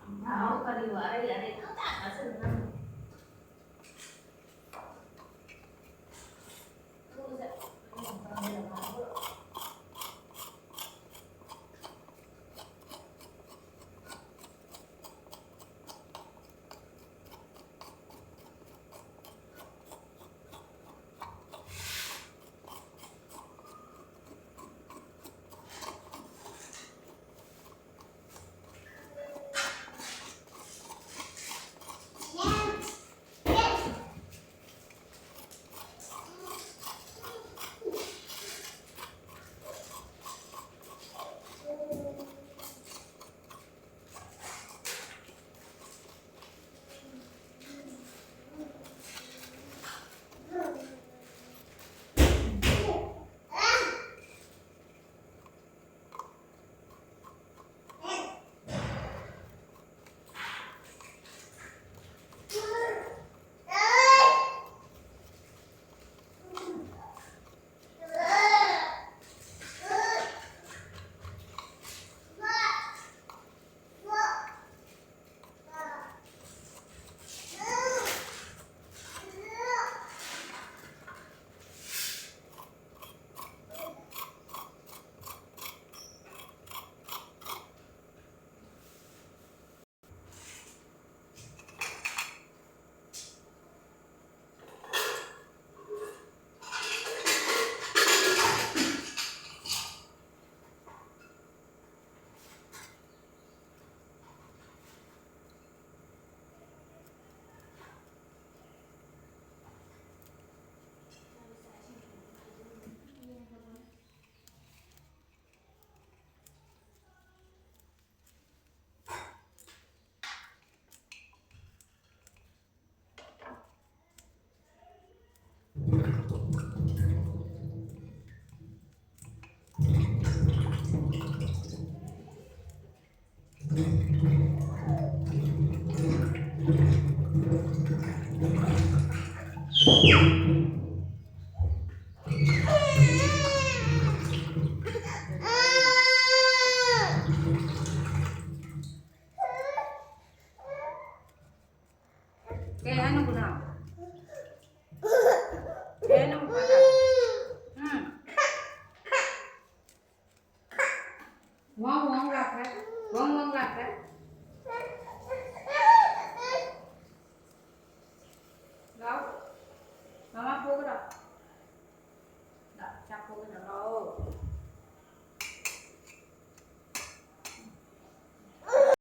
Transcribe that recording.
Tahu kan di luar ya, itu tak seneng. Kaya ano ko na? Kaya ano ko pa? Wong wong lạc đấy. Wong wong lạc đấy. Đâu? Mama vô cái đâu? Đó, chắc vô cái nào đó.